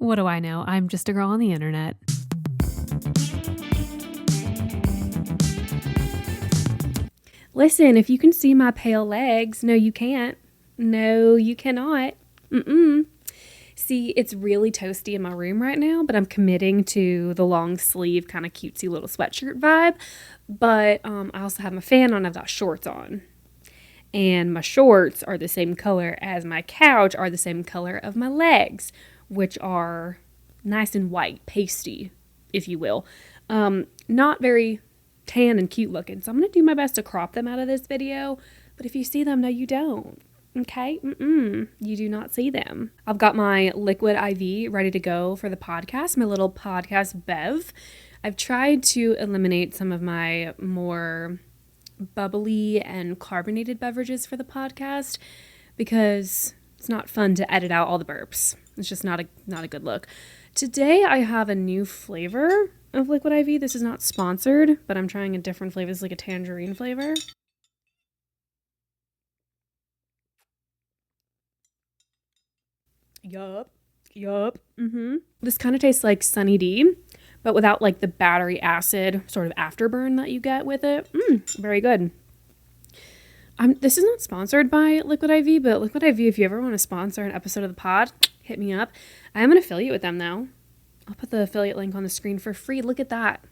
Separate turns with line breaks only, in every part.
What do I know? I'm just a girl on the internet. Listen, if you can see my pale legs, no, you can't. No, you cannot. See, it's really toasty in my room right now, but I'm committing to the long sleeve kind of cutesy little sweatshirt vibe. But I also have my fan on. I've got shorts on. And my shorts are the same color as my couch are the same color of my legs, which are nice and white, pasty, if you will. Not very tan and cute looking. So I'm going to do my best to crop them out of this video. But if you see them, no, you don't. Okay? You do not see them. I've got my liquid IV ready to go for the podcast, my little podcast bev. I've tried to eliminate some of my more bubbly and carbonated beverages for the podcast because it's not fun to edit out all the burps. It's just not a good look. Today I have a new flavor of liquid IV. This is not sponsored, but I'm trying a different flavor. It's like a tangerine flavor. Yup. This kind of tastes like Sunny D, but without like the battery acid sort of afterburn that you get with it. Very good. This is not sponsored by Liquid IV, but Liquid IV, if you ever want to sponsor an episode of the pod, hit me up. I am an affiliate with them though. I'll put the affiliate link on the screen for free. Look at that.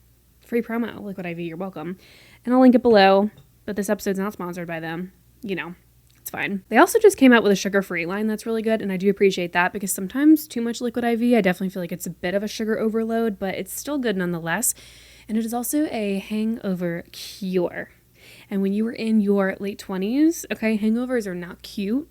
Free promo, Liquid IV, you're welcome. And I'll link it below, but this episode's not sponsored by them. You know, it's fine. They also just came out with a sugar-free line that's really good, and I do appreciate that because sometimes too much Liquid IV, I definitely feel like it's a bit of a sugar overload, but it's still good nonetheless. And it is also a hangover cure. And when you were in your late 20s, okay, hangovers are not cute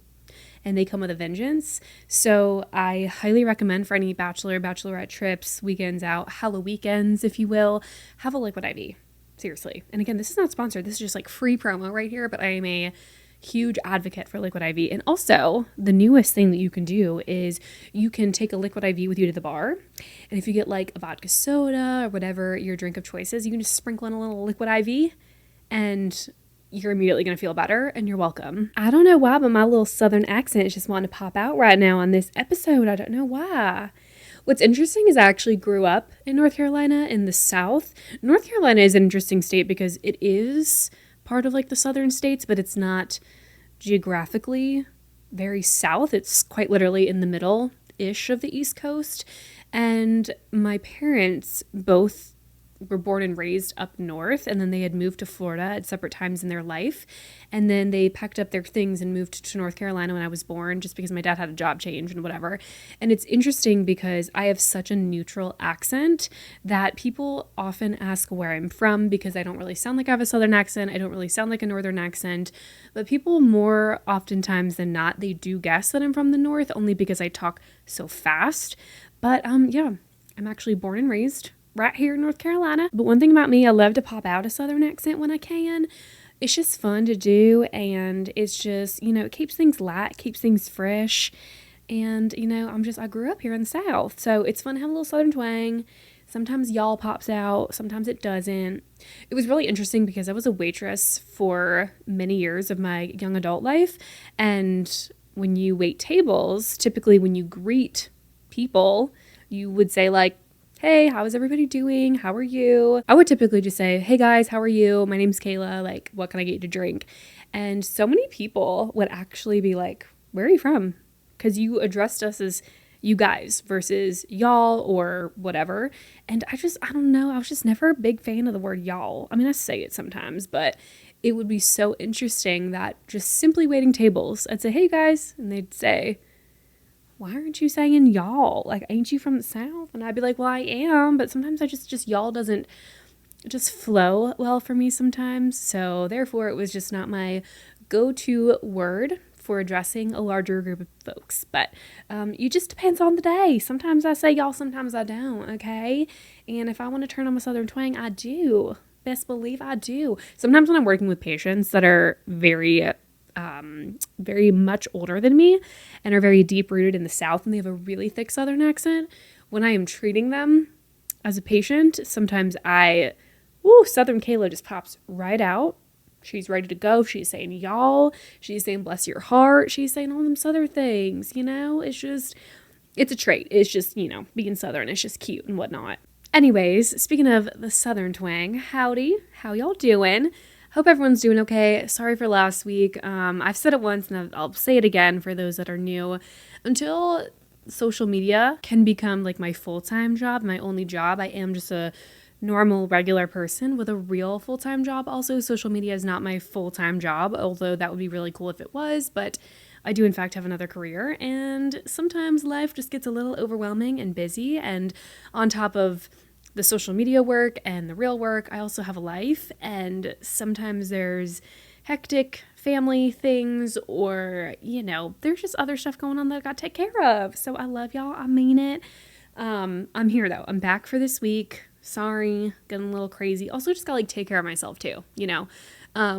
and they come with a vengeance. So I highly recommend for any bachelor, bachelorette trips, weekends out, Halloween weekends, if you will, have a Liquid IV. Seriously. And again, this is not sponsored. This is just like free promo right here, but I am a huge advocate for Liquid IV. And also, the newest thing that you can do is you can take a Liquid IV with you to the bar. And if you get like a vodka soda or whatever your drink of choice is, you can just sprinkle in a little Liquid IV and you're immediately going to feel better and you're welcome. I don't know why, but my little southern accent is just wanting to pop out right now on this episode. I don't know why. What's interesting is I actually grew up in North Carolina in the South. North Carolina is an interesting state because it is part of like the southern states, but it's not geographically very south. It's quite literally in the middle-ish of the East Coast. And my parents both were born and raised up north, and then they had moved to Florida at separate times in their life. And then they packed up their things and moved to North Carolina when I was born, just because my dad had a job change and whatever. And it's interesting because I have such a neutral accent that people often ask where I'm from because I don't really sound like I have a southern accent. I don't really sound like a northern accent. But people more oftentimes than not, they do guess that I'm from the north only because I talk so fast. But yeah, I'm actually born and raised right here in North Carolina. But one thing about me, I love to pop out a southern accent when I can. It's just fun to do, and it's just, you know, it keeps things light, keeps things fresh. And, you know, I grew up here in the South, so it's fun to have a little southern twang. Sometimes y'all pops out, sometimes it doesn't. It was really interesting because I was a waitress for many years of my young adult life, and when you wait tables, typically when you greet people, you would say like, hey, how is everybody doing? How are you? I would typically just say, hey guys, how are you? My name's Kayla. Like, what can I get you to drink? And so many people would actually be like, where are you from? Because you addressed us as you guys versus y'all or whatever. And I don't know. I was just never a big fan of the word y'all. I mean, I say it sometimes, but it would be so interesting that just simply waiting tables, I'd say, hey guys. And they'd say, why aren't you saying y'all? Like, ain't you from the South? And I'd be like, well, I am, but sometimes I just y'all doesn't just flow well for me sometimes. So therefore, it was just not my go-to word for addressing a larger group of folks. But it just depends on the day. Sometimes I say y'all, sometimes I don't, okay? And if I want to turn on my southern twang, I do. Best believe I do. Sometimes when I'm working with patients that are very much older than me and are very deep rooted in the South and they have a really thick southern accent, when I am treating them as a patient, sometimes Southern Kayla just pops right out. She's ready to go. She's saying y'all. She's saying bless your heart. She's saying all them southern things, you know? It's it's a trait. It's just, being Southern, it's just cute and whatnot. Anyways, speaking of the Southern twang, howdy, how y'all doing? Hope everyone's doing okay. Sorry for last week. I've said it once and I'll say it again for those that are new. Until social media can become like my full-time job, my only job, I am just a normal, regular person with a real full-time job. Also, social media is not my full-time job, although that would be really cool if it was, but I do in fact have another career, and sometimes life just gets a little overwhelming and busy, and on top of the social media work and the real work, I also have a life, and sometimes there's hectic family things, or there's just other stuff going on that I got to take care of. So I love y'all. I mean it. I'm here though. I'm back for this week. Sorry, getting a little crazy. Also, just gotta take care of myself too.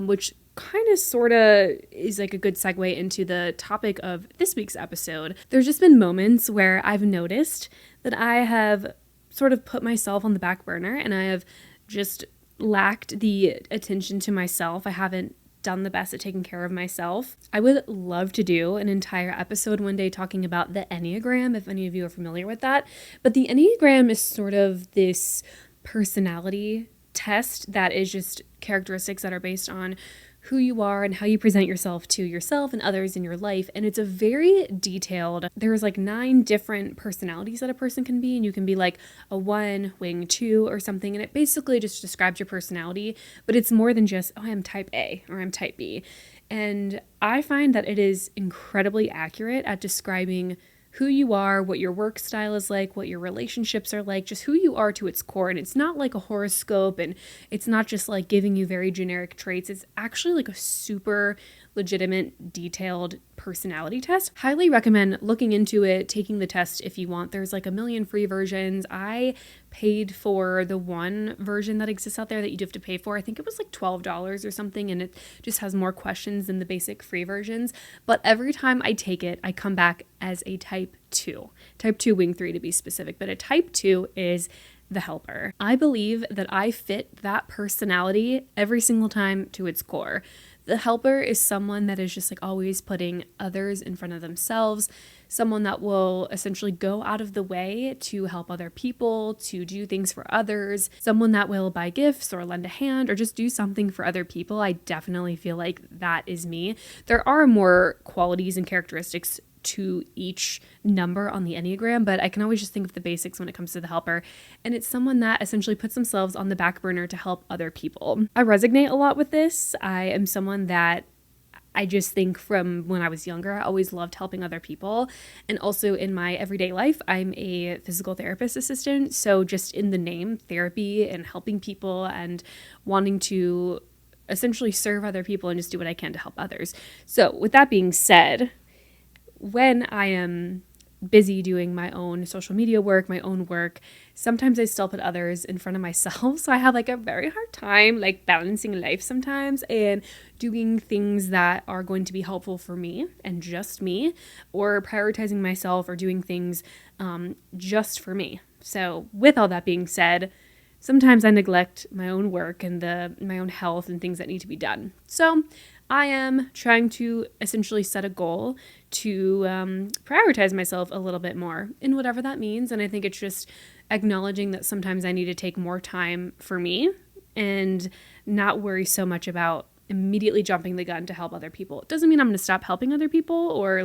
Which kind of sort of is like a good segue into the topic of this week's episode. There's just been moments where I've noticed that I have sort of put myself on the back burner, and I have just lacked the attention to myself. I haven't done the best at taking care of myself. I would love to do an entire episode one day talking about the Enneagram, if any of you are familiar with that. But the Enneagram is sort of this personality test that is just characteristics that are based on who you are and how you present yourself to yourself and others in your life. And it's a very detailed, there's like 9 different personalities that a person can be. And you can be like a 1, wing 2 or something. And it basically just describes your personality, but it's more than just, oh, I'm type A or I'm type B. And I find that it is incredibly accurate at describing who you are, what your work style is like, what your relationships are like, just who you are to its core. And it's not like a horoscope, and it's not just like giving you very generic traits. It's actually like a super legitimate, detailed personality test. Highly recommend looking into it, taking the test if you want. There's like a million free versions. I paid for the one version that exists out there that you do have to pay for. I think it was like $12 or something, and it just has more questions than the basic free versions. But every time I take it, I come back as a type 2. Type 2 wing 3 to be specific, but a type 2 is the helper. I believe that I fit that personality every single time to its core. The helper is someone that is just like always putting others in front of themselves, someone that will essentially go out of the way to help other people, to do things for others, someone that will buy gifts or lend a hand or just do something for other people. I definitely feel like that is me. There are more qualities and characteristics to each number on the Enneagram, but I can always just think of the basics when it comes to the helper. And it's someone that essentially puts themselves on the back burner to help other people. I resonate a lot with this. I am someone that I just think from when I was younger, I always loved helping other people. And also in my everyday life, I'm a physical therapist assistant. So just in the name, therapy and helping people and wanting to essentially serve other people and just do what I can to help others. So with that being said, when I am busy doing my own social media work, my own work, sometimes I still put others in front of myself. So I have like a very hard time like balancing life sometimes and doing things that are going to be helpful for me and just me, or prioritizing myself or doing things just for me. So with all that being said, sometimes I neglect my own work and my own health and things that need to be done. So I am trying to essentially set a goal to prioritize myself a little bit more in whatever that means. And I think it's just acknowledging that sometimes I need to take more time for me and not worry so much about immediately jumping the gun to help other people. It doesn't mean I'm going to stop helping other people or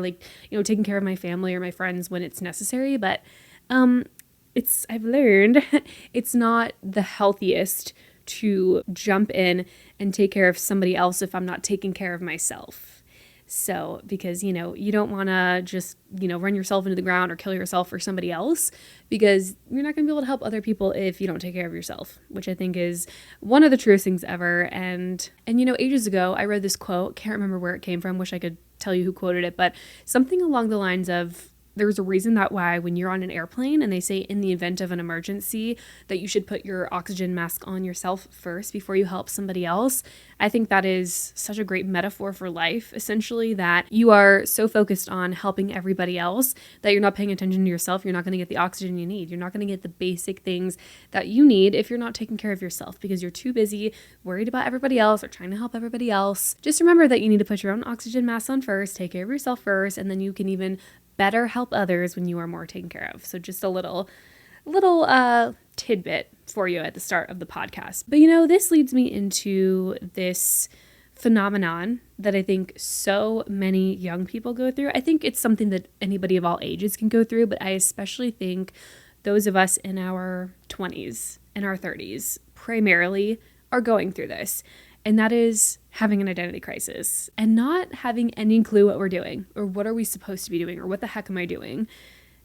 taking care of my family or my friends when it's necessary. But I've learned it's not the healthiest to jump in and take care of somebody else if I'm not taking care of myself. So, because, you don't want to just, run yourself into the ground or kill yourself for somebody else, because you're not going to be able to help other people if you don't take care of yourself, which I think is one of the truest things ever. And ages ago, I read this quote, can't remember where it came from, wish I could tell you who quoted it, but something along the lines of, there's a reason that why when you're on an airplane and they say in the event of an emergency that you should put your oxygen mask on yourself first before you help somebody else. I think that is such a great metaphor for life, essentially, that you are so focused on helping everybody else that you're not paying attention to yourself. You're not going to get the oxygen you need. You're not going to get the basic things that you need if you're not taking care of yourself, because you're too busy worried about everybody else or trying to help everybody else. Just remember that you need to put your own oxygen mask on first, take care of yourself first, and then you can even better help others when you are more taken care of. So just a little tidbit for you at the start of the podcast. But this leads me into this phenomenon that I think so many young people go through. I think it's something that anybody of all ages can go through, but I especially think those of us in our 20s and our 30s primarily are going through this. And that is having an identity crisis and not having any clue what we're doing or what are we supposed to be doing or what the heck am I doing?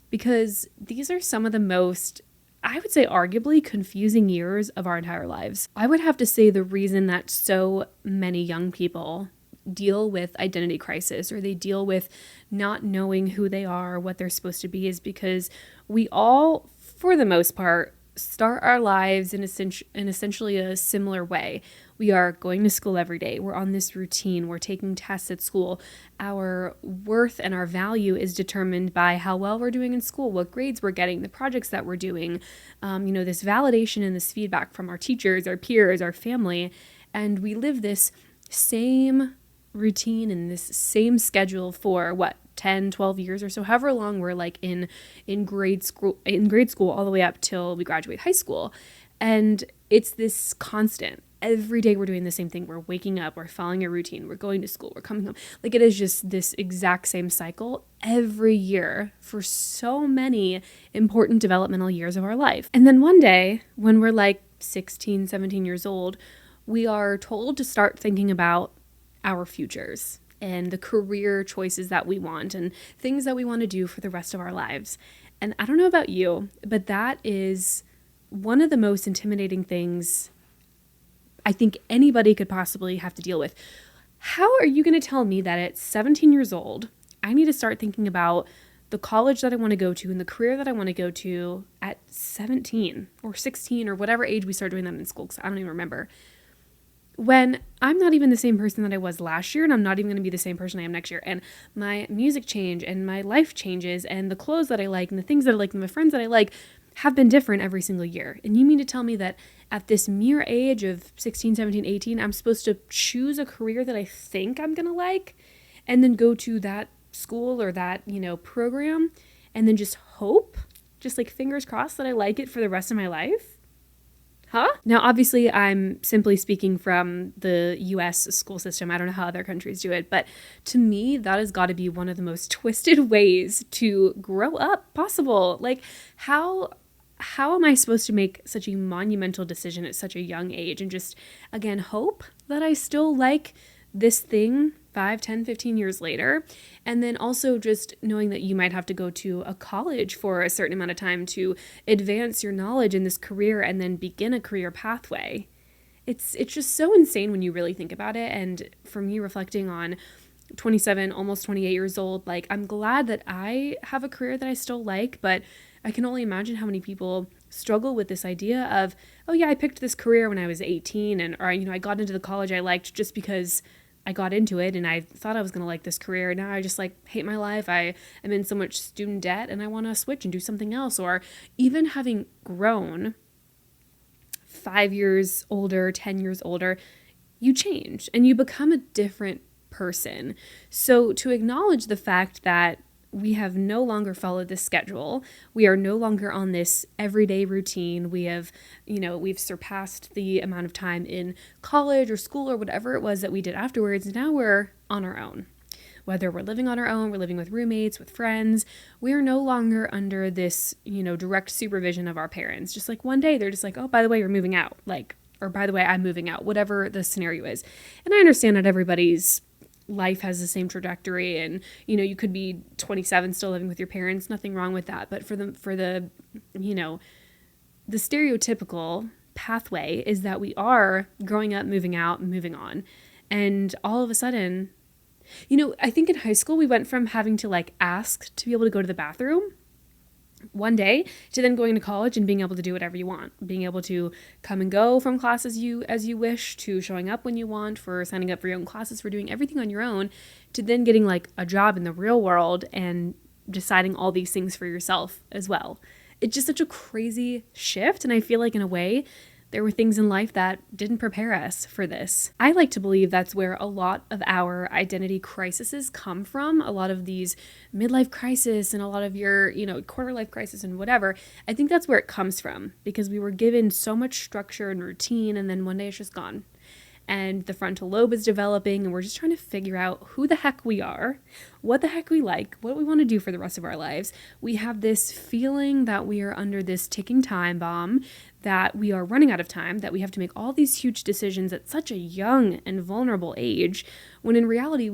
Because these are some of the most, I would say, arguably confusing years of our entire lives. I would have to say the reason that so many young people deal with identity crisis or they deal with not knowing who they are, what they're supposed to be, is because we all, for the most part, start our lives in essentially a similar way. We are going to school every day. We're on this routine. We're taking tests at school. Our worth and our value is determined by how well we're doing in school, what grades we're getting, the projects that we're doing, this validation and this feedback from our teachers, our peers, our family. And we live this same routine and this same schedule for 10, 12 years or so, however long we're like in grade school all the way up till we graduate high school. And it's this constant. Every day we're doing the same thing. We're waking up, we're following a routine, we're going to school, we're coming home. Like it is just this exact same cycle every year for so many important developmental years of our life. And then one day when we're like 16, 17 years old, we are told to start thinking about our futures and the career choices that we want and things that we want to do for the rest of our lives. And I don't know about you, but that is one of the most intimidating things I think anybody could possibly have to deal with. How are you going to tell me that at 17 years old, I need to start thinking about the college that I want to go to and the career that I want to go to at 17 or 16 or whatever age we start doing that in school, because I don't even remember, when I'm not even the same person that I was last year, and I'm not even going to be the same person I am next year, and my music change and my life changes and the clothes that I like and the things that I like and the friends that I like have been different every single year. And you mean to tell me that at this mere age of 16, 17, 18, I'm supposed to choose a career that I think I'm going to like and then go to that school or that, program and then just hope, just like fingers crossed that I like it for the rest of my life? Huh? Now, obviously, I'm simply speaking from the US school system. I don't know how other countries do it, but to me, that has got to be one of the most twisted ways to grow up possible. Like, how am I supposed to make such a monumental decision at such a young age and just, again, hope that I still like this thing 5, 10, 15 years later? And then also just knowing that you might have to go to a college for a certain amount of time to advance your knowledge in this career and then begin a career pathway. It's just so insane when you really think about it. And for me, reflecting on 27, almost 28 years old, like, I'm glad that I have a career that I still like, but I can only imagine how many people struggle with this idea of, oh yeah, I picked this career when I was 18 or I got into the college I liked just because I got into it and I thought I was going to like this career. Now I just hate my life. I am in so much student debt and I want to switch and do something else. Or even having grown 5 years older, 10 years older, you change and you become a different person. So to acknowledge the fact that we have no longer followed this schedule. We are no longer on this everyday routine. We have, we've surpassed the amount of time in college or school or whatever it was that we did afterwards. Now we're on our own. Whether we're living on our own, we're living with roommates, with friends, we are no longer under this, direct supervision of our parents. Just like one day they're just like, oh, by the way, you're moving out. Or by the way, I'm moving out, whatever the scenario is. And I understand that everybody's life has the same trajectory and you could be 27 still living with your parents, nothing wrong with that, but for the the stereotypical pathway is that we are growing up, moving out, moving on. And all of a sudden, I think in high school we went from having to ask to be able to go to the bathroom one day to then going to college and being able to do whatever you want, being able to come and go from class as you wish, to showing up when you want, for signing up for your own classes, for doing everything on your own, to then getting a job in the real world and deciding all these things for yourself as well. It's just such a crazy shift. And I feel like in a way There were things in life that didn't prepare us for this. I like to believe that's where a lot of our identity crises come from. A lot of these midlife crisis and a lot of your, quarter life crisis and whatever. I think that's where it comes from because we were given so much structure and routine, and then one day it's just gone. And the frontal lobe is developing, and we're just trying to figure out who the heck we are, what the heck we like, what we want to do for the rest of our lives. We have this feeling that we are under this ticking time bomb, that we are running out of time, that we have to make all these huge decisions at such a young and vulnerable age, when in reality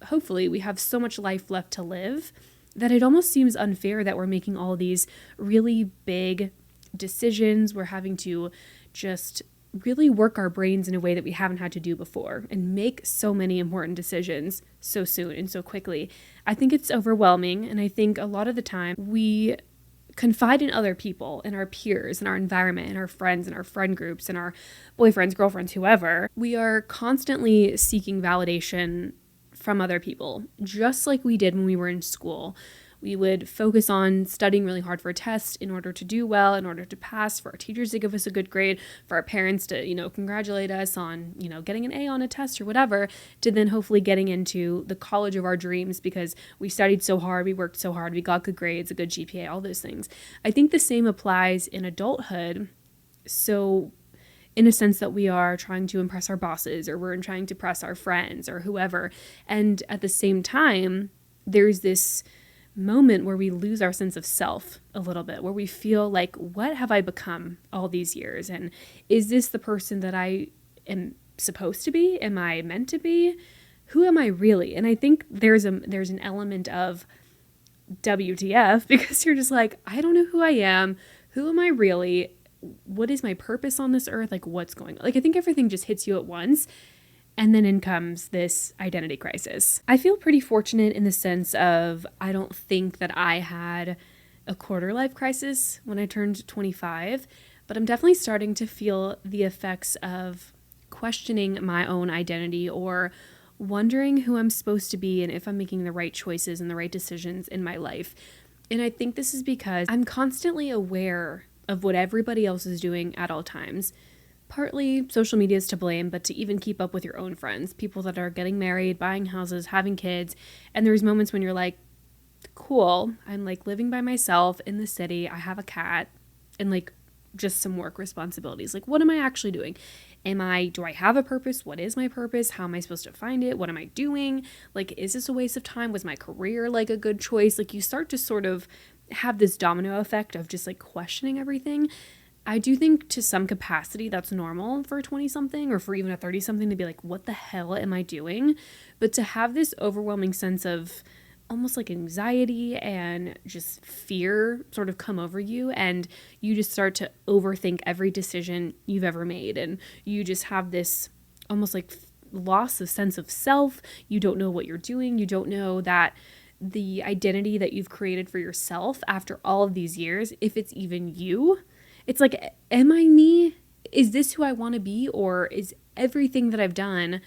hopefully we have so much life left to live that it almost seems unfair that we're making all these really big decisions. We're having to just really work our brains in a way that we haven't had to do before and make so many important decisions so soon and so quickly. I think it's overwhelming, and I think a lot of the time we confide in other people and our peers and our environment and our friends and our friend groups and our boyfriends, girlfriends, whoever. We are constantly seeking validation from other people, just like we did when we were in school. We would focus on studying really hard for a test in order to do well, in order to pass, for our teachers to give us a good grade, for our parents to, congratulate us on, getting an A on a test or whatever, to then hopefully getting into the college of our dreams because we studied so hard, we worked so hard, we got good grades, a good GPA, all those things. I think the same applies in adulthood. So in a sense that we are trying to impress our bosses, or we're trying to impress our friends or whoever. And at the same time, there's this moment where we lose our sense of self a little bit, where we feel like, what have I become all these years? And is this the person that I am supposed to be? Am I meant to be? Who am I really? And I think there's an element of WTF, because you're just like, I don't know who I am. Who am I really? What is my purpose on this earth? Like, what's going on? Like, I think everything just hits you at once. And then in comes this identity crisis. I feel pretty fortunate in the sense of I don't think that I had a quarter life crisis when I turned 25, but I'm definitely starting to feel the effects of questioning my own identity, or wondering who I'm supposed to be and if I'm making the right choices and the right decisions in my life. And I think this is because I'm constantly aware of what everybody else is doing at all times. Partly social media is to blame, but to even keep up with your own friends, people that are getting married, buying houses, having kids. And there's moments when you're like, cool, I'm like living by myself in the city. I have a cat and like just some work responsibilities. Like, what am I actually doing? Do I have a purpose? What is my purpose? How am I supposed to find it? What am I doing? Like, is this a waste of time? Was my career like a good choice? Like, you start to sort of have this domino effect of just like questioning everything. I do think to some capacity that's normal for a 20-something or for even a 30-something to be like, what the hell am I doing? But to have this overwhelming sense of almost like anxiety and just fear sort of come over you, and you just start to overthink every decision you've ever made, and you just have this almost like loss of sense of self. You don't know what you're doing. You don't know that the identity that you've created for yourself after all of these years, if it's even you. It's like, am I me? Is this who I want to be? Or is everything that I've done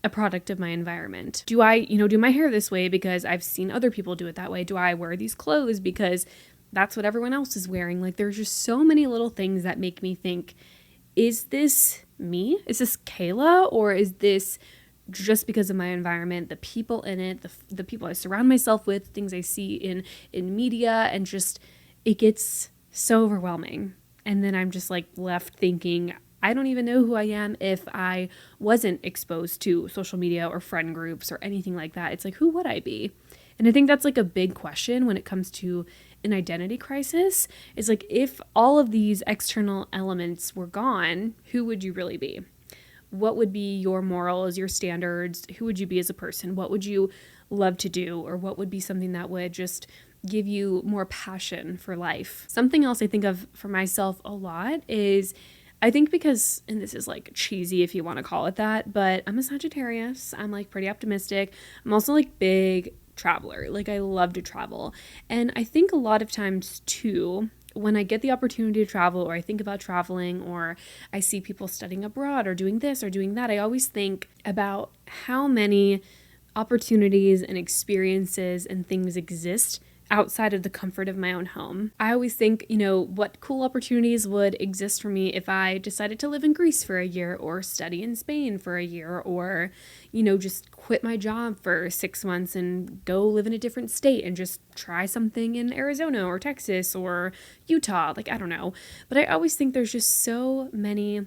a product of my environment? Do I, do my hair this way because I've seen other people do it that way? Do I wear these clothes because that's what everyone else is wearing? Like, there's just so many little things that make me think, is this me? Is this Kayla? Or is this just because of my environment, the people in it, the people I surround myself with, things I see in media, and just, it gets so overwhelming. And then I'm just like left thinking, I don't even know who I am if I wasn't exposed to social media or friend groups or anything like that. It's like, who would I be? And I think that's like a big question when it comes to an identity crisis, is like, if all of these external elements were gone, who would you really be? What would be your morals, your standards? Who would you be as a person? What would you love to do? Or what would be something that would just give you more passion for life? Something else I think of for myself a lot is, I think because, and this is like cheesy if you want to call it that, but I'm a Sagittarius. I'm like pretty optimistic. I'm also like big traveler. Like, I love to travel. And I think a lot of times too, when I get the opportunity to travel, or I think about traveling, or I see people studying abroad or doing this or doing that, I always think about how many opportunities and experiences and things exist outside of the comfort of my own home. I always think, what cool opportunities would exist for me if I decided to live in Greece for a year or study in Spain for a year or, just quit my job for 6 months and go live in a different state and just try something in Arizona or Texas or Utah. Like, I don't know. But I always think there's just so many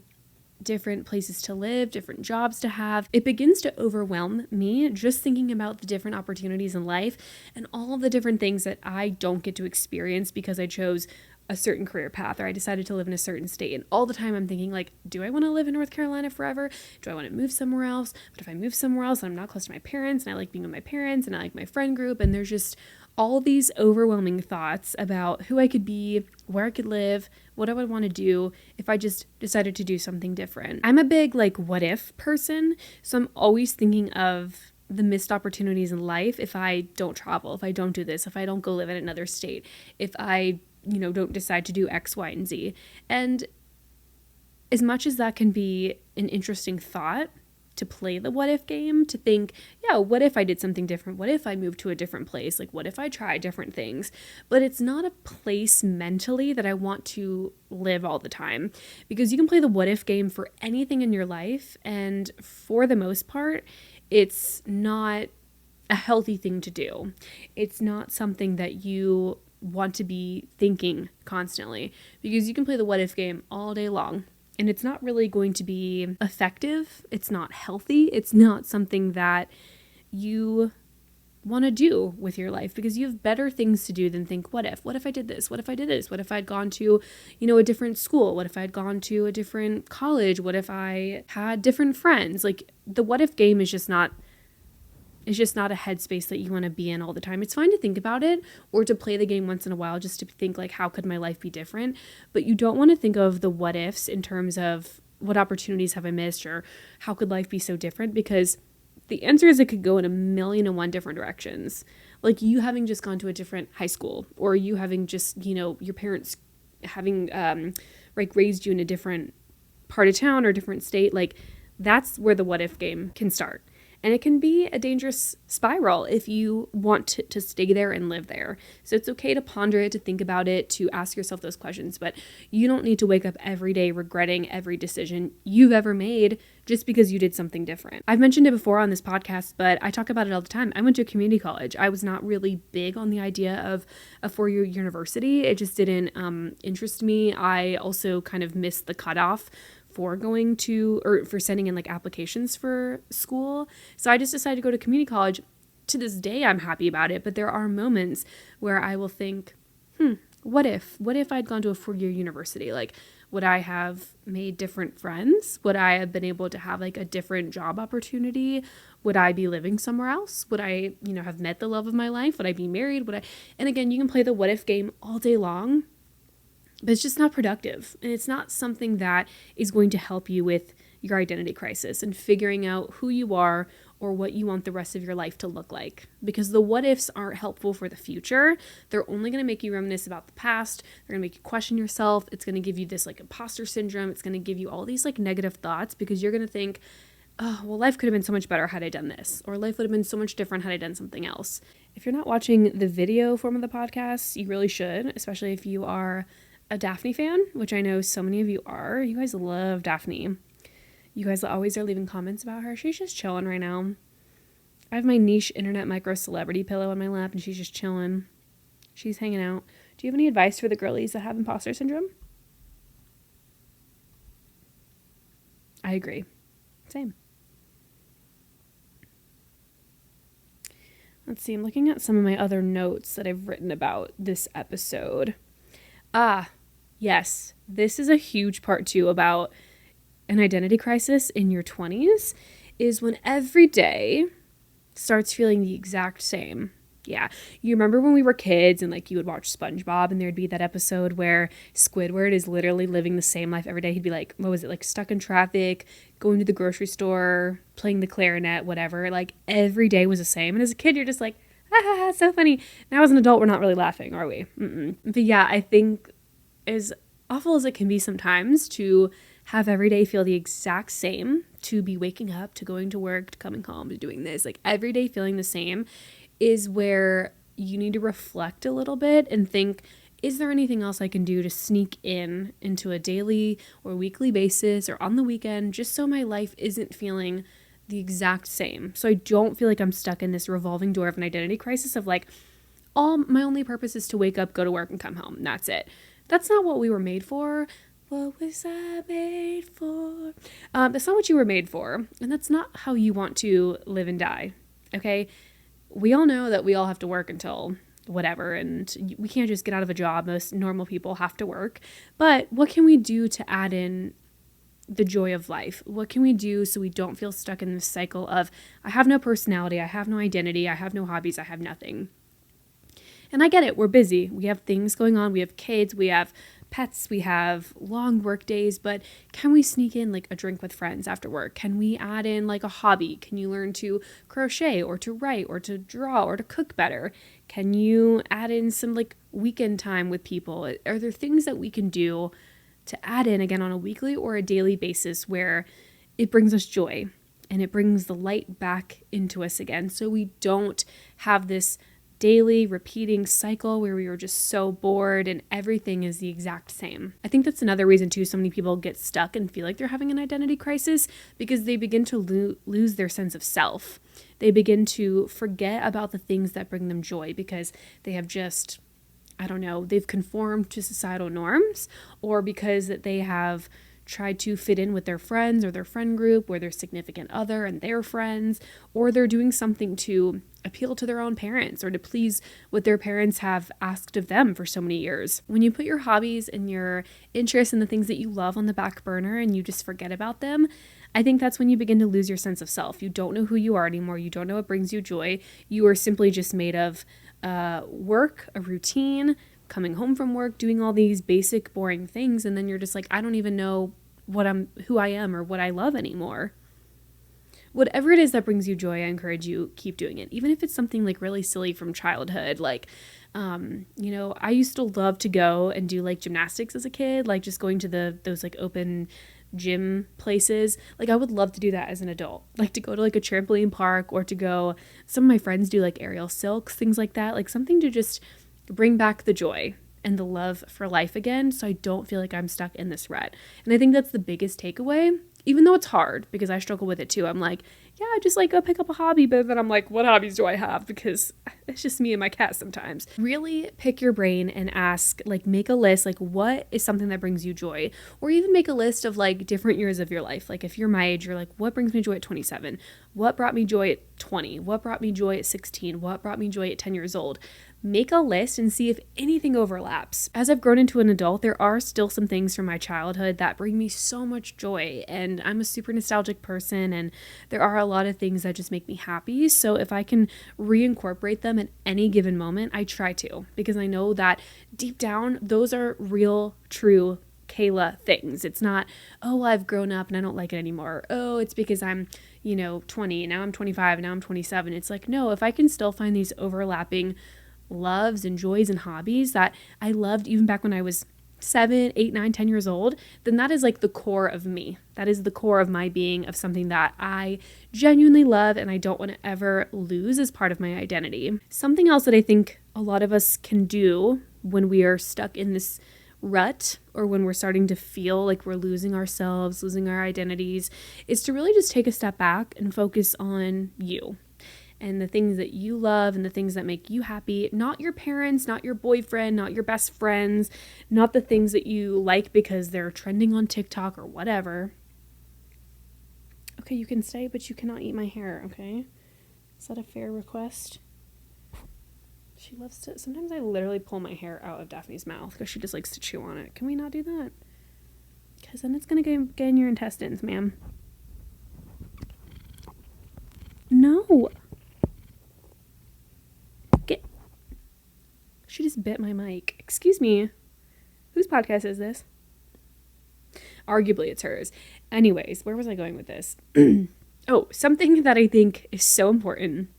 different places to live, different jobs to have. It begins to overwhelm me just thinking about the different opportunities in life and all of the different things that I don't get to experience because I chose a certain career path or I decided to live in a certain state. And all the time I'm thinking like, do I want to live in North Carolina forever? Do I want to move somewhere else? But if I move somewhere else, I'm not close to my parents and I like being with my parents and I like my friend group. And there's just all these overwhelming thoughts about who I could be, where I could live, what I would want to do if I just decided to do something different. I'm a big what if person, so I'm always thinking of the missed opportunities in life if I don't travel, if I don't do this, if I don't go live in another state, if I, don't decide to do X, Y, and Z. And as much as that can be an interesting thought, to play the what if game, to think, yeah, what if I did something different? What if I moved to a different place? Like, what if I tried different things? But it's not a place mentally that I want to live all the time, because you can play the what if game for anything in your life. And for the most part, it's not a healthy thing to do. It's not something that you want to be thinking constantly, because you can play the what if game all day long. And it's not really going to be effective. It's not healthy. It's not something that you want to do with your life, because you have better things to do than think, what if? What if I did this? What if I did this? What if I'd gone to, a different school? What if I'd gone to a different college? What if I had different friends? Like, the what if game is just not a headspace that you want to be in all the time. It's fine to think about it or to play the game once in a while just to think like, how could my life be different? But you don't want to think of the what ifs in terms of what opportunities have I missed or how could life be so different, because the answer is it could go in 1,000,001 different directions. Like you having just gone to a different high school, or you having just, your parents having raised you in a different part of town or different state. Like that's where the what if game can start. And it can be a dangerous spiral if you want to stay there and live there. So it's okay to ponder it, to think about it, to ask yourself those questions. But you don't need to wake up every day regretting every decision you've ever made just because you did something different. I've mentioned it before on this podcast, but I talk about it all the time. I went to a community college. I was not really big on the idea of a 4-year university. It just didn't interest me. I also kind of missed the cutoff for going to, or for sending in applications for school. So I just decided to go to community college. To this day, I'm happy about it, but there are moments where I will think, what if I'd gone to a 4-year university? Like, would I have made different friends? Would I have been able to have a different job opportunity? Would I be living somewhere else? Would I, have met the love of my life? Would I be married? And again, you can play the what if game all day long, but it's just not productive. And it's not something that is going to help you with your identity crisis and figuring out who you are or what you want the rest of your life to look like. Because the what ifs aren't helpful for the future. They're only going to make you reminisce about the past. They're going to make you question yourself. It's going to give you this imposter syndrome. It's going to give you all these negative thoughts, because you're going to think, oh, well, life could have been so much better had I done this, or life would have been so much different had I done something else. If you're not watching the video form of the podcast, you really should, especially if you are a Daphne fan, which I know so many of you are. You guys love Daphne. You guys always are leaving comments about her. She's just chilling right now. I have my niche internet micro celebrity pillow on my lap and she's just chilling. She's hanging out. Do you have any advice for the girlies that have imposter syndrome? I agree. Same. Let's see. I'm looking at some of my other notes that I've written about this episode. Yes, this is a huge part too about an identity crisis in your 20s, is when every day starts feeling the exact same. Yeah, you remember when we were kids and you would watch SpongeBob and there'd be that episode where Squidward is literally living the same life every day. He'd be stuck in traffic, going to the grocery store, playing the clarinet, whatever. Every day was the same. And as a kid, you're just so funny. Now as an adult, we're not really laughing, are we? But yeah, I think as awful as it can be sometimes to have every day feel the exact same, to be waking up, to going to work, to coming home, to doing this, every day feeling the same, is where you need to reflect a little bit and think, is there anything else I can do to sneak into a daily or weekly basis or on the weekend, just so my life isn't feeling the exact same? So I don't feel like I'm stuck in this revolving door of an identity crisis of like, my only purpose is to wake up, go to work, and come home. That's it. That's not what we were made for. What was I made for? That's not what you were made for. And that's not how you want to live and die. Okay? We all know that we all have to work until whatever, and we can't just get out of a job. Most normal people have to work. But what can we do to add in the joy of life? What can we do so we don't feel stuck in this cycle of, I have no personality, I have no identity, I have no hobbies, I have nothing? And I get it. We're busy. We have things going on. We have kids. We have pets. We have long work days. But can we sneak in like a drink with friends after work? Can we add in like a hobby? Can you learn to crochet or to write or to draw or to cook better? Can you add in some like weekend time with people? Are there things that we can do to add in again on a weekly or a daily basis where it brings us joy and it brings the light back into us again, so we don't have this daily repeating cycle where we were just so bored and everything is the exact same? I think that's another reason too so many people get stuck and feel like they're having an identity crisis, because they begin to lose their sense of self. They begin to forget about the things that bring them joy because they have just, I don't know, they've conformed to societal norms, or because that they have tried to fit in with their friends or their friend group or their significant other and their friends, or they're doing something to appeal to their own parents or to please what their parents have asked of them for so many years. When you put your hobbies and your interests and the things that you love on the back burner and you just forget about them, I think that's when you begin to lose your sense of self. You don't know who you are anymore. You don't know what brings you joy. You are simply just made of work, a routine, coming home from work, doing all these basic, boring things, and then you're just like, I don't even know who I am or what I love anymore. Whatever it is that brings you joy, I encourage you, keep doing it. Even if it's something like really silly from childhood, like, I used to love to go and do like gymnastics as a kid, like just going to those like open gym places. Like I would love to do that as an adult, like to go to like a trampoline park, or to go, some of my friends do like aerial silks, things like that, like something to just bring back the joy and the love for life again, so I don't feel like I'm stuck in this rut. And I think that's the biggest takeaway, even though it's hard, because I struggle with it too. I'm like, yeah, I just like go pick up a hobby, but then I'm like, what hobbies do I have? Because it's just me and my cat sometimes. Really pick your brain and ask, like make a list, like what is something that brings you joy? Or even make a list of like different years of your life. Like if you're my age, you're like, what brings me joy at 27? What brought me joy at 20? What brought me joy at 16? What brought me joy at 10 years old? Make a list and see if anything overlaps. As I've grown into an adult, there are still some things from my childhood that bring me so much joy, and I'm a super nostalgic person, and there are a lot of things that just make me happy. So if I can reincorporate them at any given moment, I try to, because I know that deep down, those are real, true Kayla things. It's not, oh, I've grown up and I don't like it anymore. Oh, it's because I'm 20, now I'm 25, now I'm 27. It's like, no, if I can still find these overlapping loves and joys and hobbies that I loved even back when I was 7, 8, 9, 10 years old, then that is like the core of me. That is the core of my being, of something that I genuinely love and I don't want to ever lose as part of my identity. Something else that I think a lot of us can do when we are stuck in this rut, or when we're starting to feel like we're losing ourselves, losing our identities, is to really just take a step back and focus on you and the things that you love and the things that make you happy. Not your parents, not your boyfriend, not your best friends, not the things that you like because they're trending on TikTok or whatever. Okay, you can stay, but you cannot eat my hair, okay? Is that a fair request? She loves to, sometimes I literally pull my hair out of Daphne's mouth because she just likes to chew on it. Can we not do that? Because then it's going to get in your intestines, ma'am. No. She just bit my mic. Excuse me. Whose podcast is this? Arguably it's hers. Anyways, where was I going with this? Oh, something that I think is so important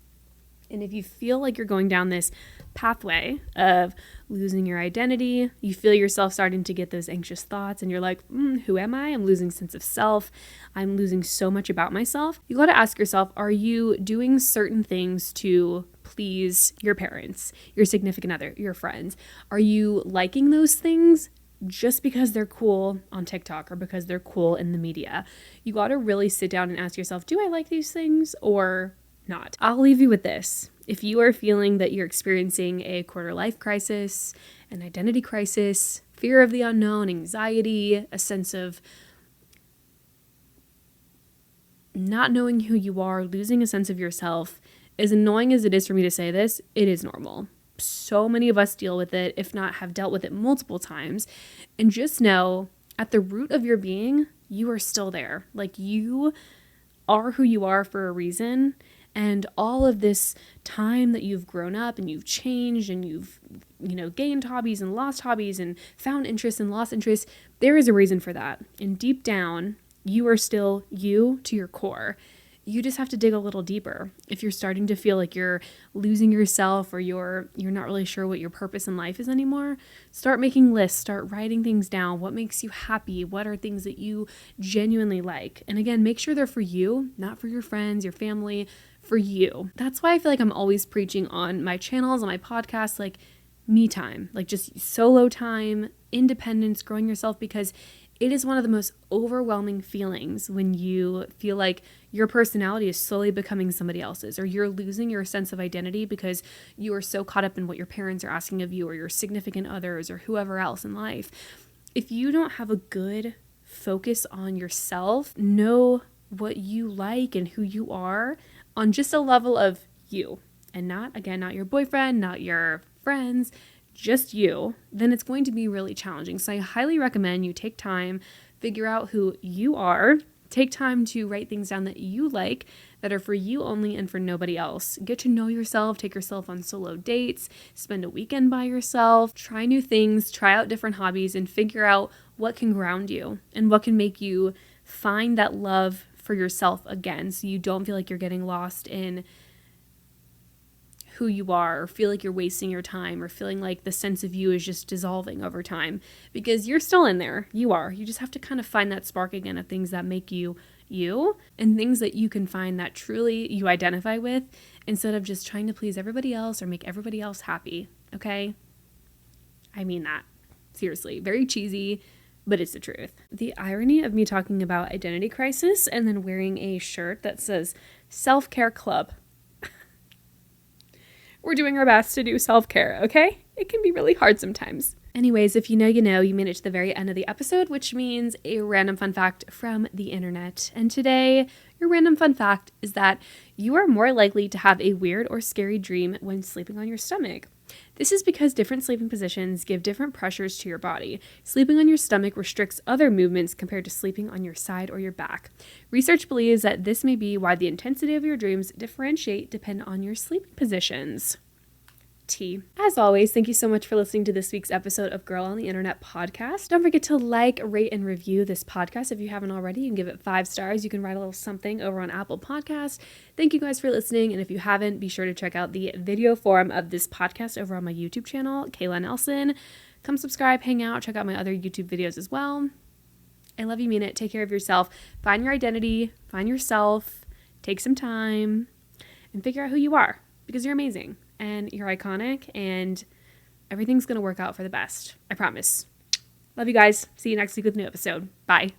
And if you feel like you're going down this pathway of losing your identity, you feel yourself starting to get those anxious thoughts and you're like, who am I? I'm losing sense of self. I'm losing so much about myself. You got to ask yourself, are you doing certain things to please your parents, your significant other, your friends? Are you liking those things just because they're cool on TikTok or because they're cool in the media? You got to really sit down and ask yourself, do I like these things or not? I'll leave you with this. If you are feeling that you're experiencing a quarter life crisis, an identity crisis, fear of the unknown, anxiety, a sense of not knowing who you are, losing a sense of yourself, as annoying as it is for me to say this, it is normal. So many of us deal with it, if not have dealt with it multiple times. And just know, at the root of your being, you are still there. Like, you are who you are for a reason. And all of this time that you've grown up and you've changed and you've, gained hobbies and lost hobbies and found interests and lost interests, there is a reason for that. And deep down, you are still you to your core. You just have to dig a little deeper. If you're starting to feel like you're losing yourself or you're not really sure what your purpose in life is anymore, start making lists, start writing things down. What makes you happy? What are things that you genuinely like? And again, make sure they're for you, not for your friends, your family, for you. That's why I feel like I'm always preaching on my channels, on my podcast, like me time, like just solo time, independence, growing yourself, because it is one of the most overwhelming feelings when you feel like your personality is slowly becoming somebody else's, or you're losing your sense of identity because you are so caught up in what your parents are asking of you or your significant others or whoever else in life. If you don't have a good focus on yourself, know what you like and who you are on just a level of you, and not your boyfriend, not your friends, just you, then it's going to be really challenging. So I highly recommend you take time, figure out who you are, take time to write things down that you like, that are for you only and for nobody else. Get to know yourself, take yourself on solo dates, spend a weekend by yourself, try new things, try out different hobbies, and figure out what can ground you and what can make you find that love for yourself again, so you don't feel like you're getting lost in who you are, or feel like you're wasting your time, or feeling like the sense of you is just dissolving over time, because you're still in there. You are. You just have to kind of find that spark again of things that make you you, and things that you can find that truly you identify with, instead of just trying to please everybody else or make everybody else happy. Okay? I mean that. Seriously. Very cheesy, but it's the truth. The irony of me talking about identity crisis and then wearing a shirt that says self-care club. We're doing our best to do self-care, okay? It can be really hard sometimes. Anyways, if you know, you made it to the very end of the episode, which means a random fun fact from the internet. And today, your random fun fact is that you are more likely to have a weird or scary dream when sleeping on your stomach. This is because different sleeping positions give different pressures to your body. Sleeping on your stomach restricts other movements compared to sleeping on your side or your back. Research believes that this may be why the intensity of your dreams differentiate depending on your sleeping positions. Tea. As always, thank you so much for listening to this week's episode of Girl on the Internet podcast. Don't forget to like, rate, and review this podcast. If you haven't already, you can give it 5 stars. You can write a little something over on Apple Podcasts. Thank you guys for listening. And if you haven't, be sure to check out the video form of this podcast over on my YouTube channel, Kayla Nelson. Come subscribe, hang out, check out my other YouTube videos as well. I love you, mean it. Take care of yourself. Find your identity, find yourself, take some time, and figure out who you are, because you're amazing. And you're iconic, and everything's going to work out for the best. I promise. Love you guys. See you next week with a new episode. Bye.